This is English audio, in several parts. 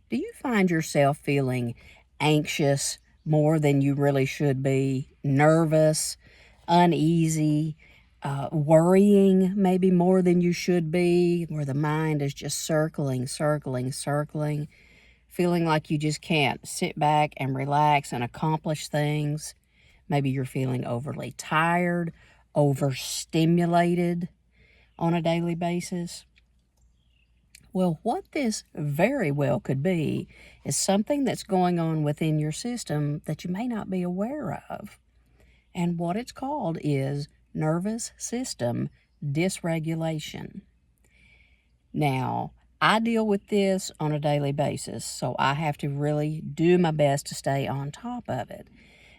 Do you find yourself feeling anxious more than you really should be, nervous, uneasy, worrying maybe more than you should be, where the mind is just circling, circling, circling, feeling like you just can't sit back and relax and accomplish things? Maybe you're feeling overly tired, overstimulated on a daily basis. Well, what this very well could be is something that's going on within your system that you may not be aware of. And what it's called is nervous system dysregulation. Now, I deal with this on a daily basis, so I have to really do my best to stay on top of it.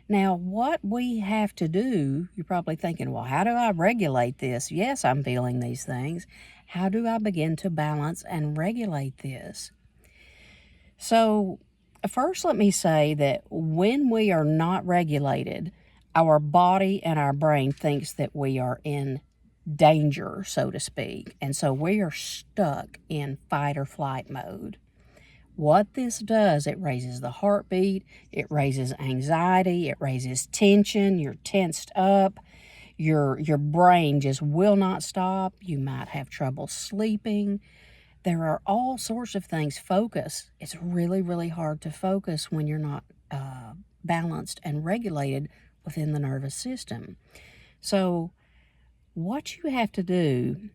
Now, what we have to do, you're probably thinking, well, how do I regulate this? Yes, I'm feeling these things. How do I begin to balance and regulate this? So, first, let me say that when we are not regulated, our body and our brain thinks that we are in danger, so to speak. And so we are stuck in fight or flight mode. What this does, it raises the heartbeat, it raises anxiety, it raises tension, you're tensed up, your brain just will not stop, you might have trouble sleeping. There are all sorts of things. Focus. It's really, really hard to focus when you're not balanced and regulated within the nervous system. So what you have to do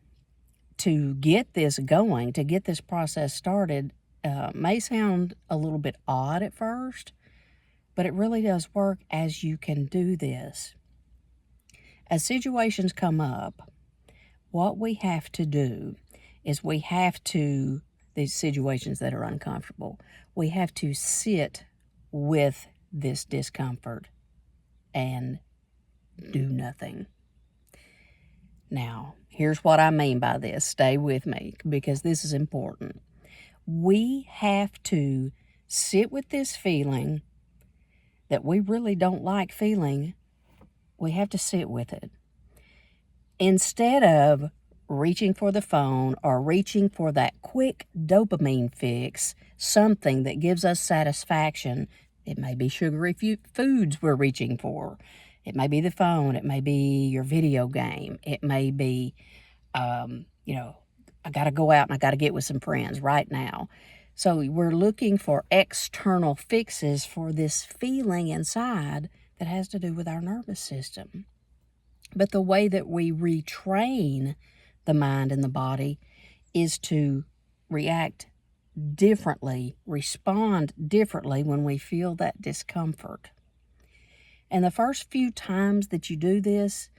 to get this going, to get this process started, may sound a little bit odd at first, but it really does work as you can do this. As situations come up, what we have to do is these situations that are uncomfortable, we have to sit with this discomfort and do nothing. Now, here's what I mean by this. Stay with me because this is important. We have to sit with this feeling that we really don't like feeling. We have to sit with it. Instead of reaching for the phone or reaching for that quick dopamine fix, something that gives us satisfaction, it may be sugary foods we're reaching for. It may be the phone. It may be your video game. It may be, I got to go out and I got to get with some friends right now. So we're looking for external fixes for this feeling inside that has to do with our nervous system. But the way that we retrain the mind and the body is to react differently, respond differently when we feel that discomfort. And the first few times that you do this,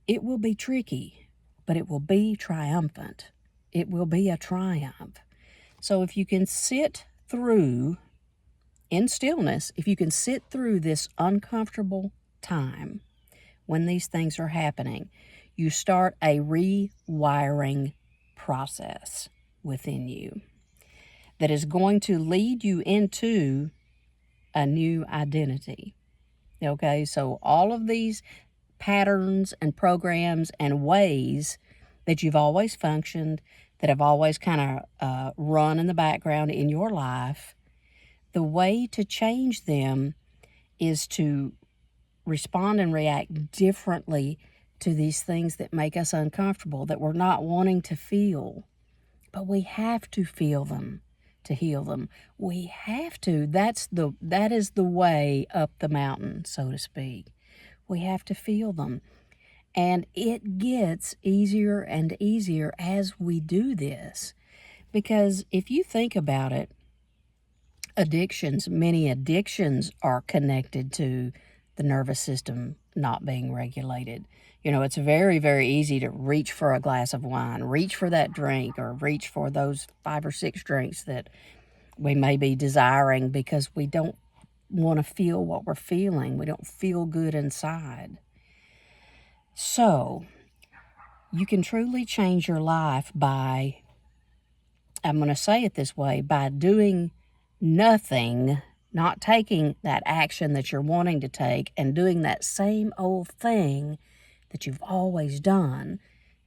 it will be tricky, but it will be triumphant. It will be a triumph. So if you can sit through, in stillness, if you can sit through this uncomfortable time when these things are happening, you start a rewiring process within you that is going to lead you into a new identity. Okay, so all of these patterns and programs and ways that you've always functioned, that have always kind of run in the background in your life, the way to change them is to respond and react differently to these things that make us uncomfortable, that we're not wanting to feel. But we have to feel them to heal them. We have to. That is the way up the mountain, so to speak. We have to feel them. And it gets easier and easier as we do this. Because if you think about it, many addictions are connected to the nervous system not being regulated. It's very, very easy to reach for a glass of wine, reach for that drink, or reach for those 5 or 6 drinks that we may be desiring because we don't want to feel what we're feeling. We don't feel good inside. So, you can truly change your life by, I'm going to say it this way, by doing nothing, not taking that action that you're wanting to take and doing that same old thing that you've always done,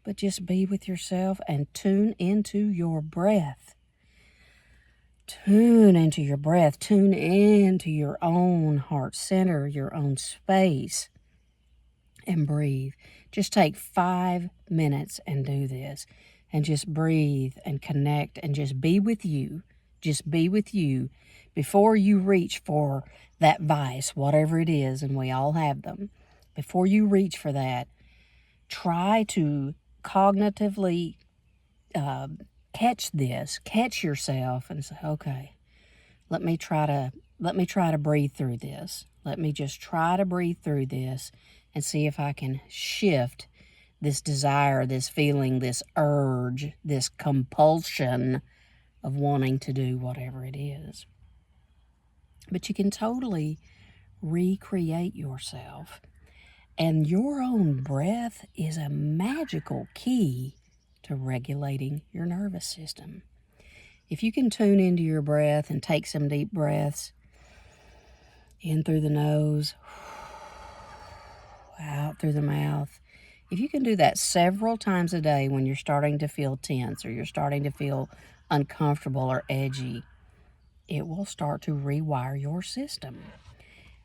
but just be with yourself and tune into your breath. Tune into your breath. Tune into your own heart center, your own space, and breathe. Just take 5 minutes and do this. And just breathe and connect and just be with you. Just be with you before you reach for that vice, whatever it is, and we all have them. Before you reach for that, try to cognitively catch yourself and say, okay, let me try to breathe through this. Let me just try to breathe through this and see if I can shift this desire, this feeling, this urge, this compulsion of wanting to do whatever it is. But you can totally recreate yourself. And your own breath is a magical key to regulating your nervous system. If you can tune into your breath and take some deep breaths in through the nose, out through the mouth, if you can do that several times a day when you're starting to feel tense or you're starting to feel uncomfortable or edgy, it will start to rewire your system.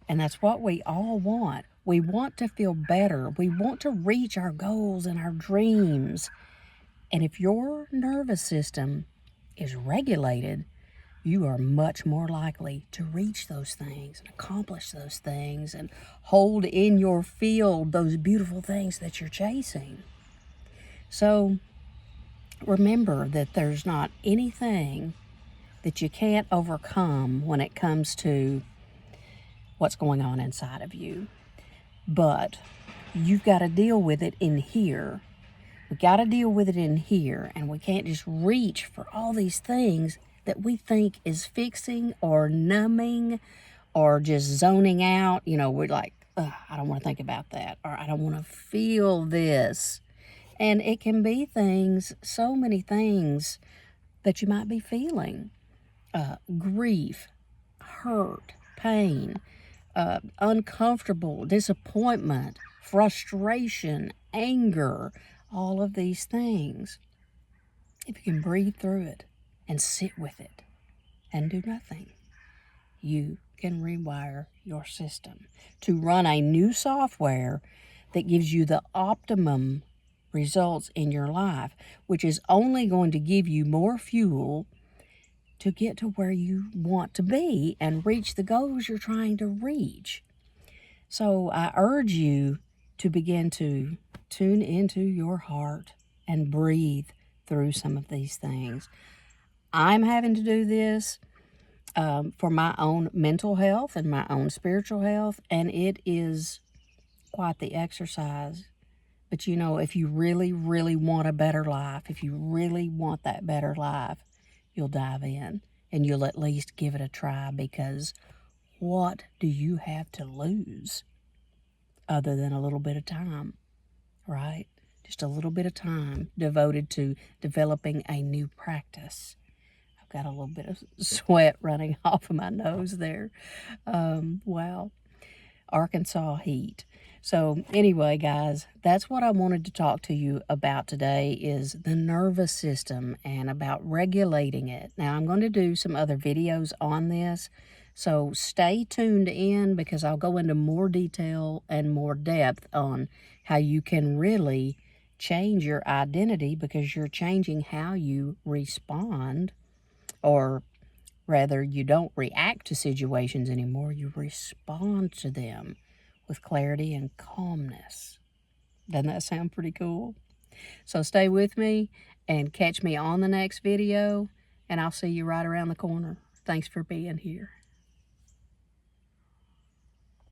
And that's what we all want. We want to feel better. We want to reach our goals and our dreams. And if your nervous system is regulated, you are much more likely to reach those things and accomplish those things and hold in your field those beautiful things that you're chasing. So remember that there's not anything that you can't overcome when it comes to what's going on inside of you. But you've got to deal with it in here. We got to deal with it in here, and we can't just reach for all these things that we think is fixing or numbing or just zoning out. You know, we're like, I don't want to think about that, or I don't want to feel this. And it can be things, so many things that you might be feeling. Grief, hurt, pain, uncomfortable, disappointment, frustration, anger, all of these things. If you can breathe through it and sit with it and do nothing, you can rewire your system to run a new software that gives you the optimum results in your life, which is only going to give you more fuel to get to where you want to be and reach the goals you're trying to reach. So I urge you to begin to tune into your heart and breathe through some of these things. I'm having to do this for my own mental health and my own spiritual health, and it is quite the exercise. But you know, if you really, really want a better life, if you really want that better life, you'll dive in and you'll at least give it a try, because what do you have to lose other than a little bit of time, right? Just a little bit of time devoted to developing a new practice. I've got a little bit of sweat running off of my nose there. Wow. Arkansas heat. So anyway, guys, that's what I wanted to talk to you about today, is the nervous system and about regulating it. Now, I'm going to do some other videos on this, so stay tuned in, because I'll go into more detail and more depth on how you can really change your identity, because you're changing how you respond, or rather, you don't react to situations anymore, you respond to them with clarity and calmness. Doesn't that sound pretty cool? So stay with me and catch me on the next video, and I'll see you right around the corner. Thanks for being here.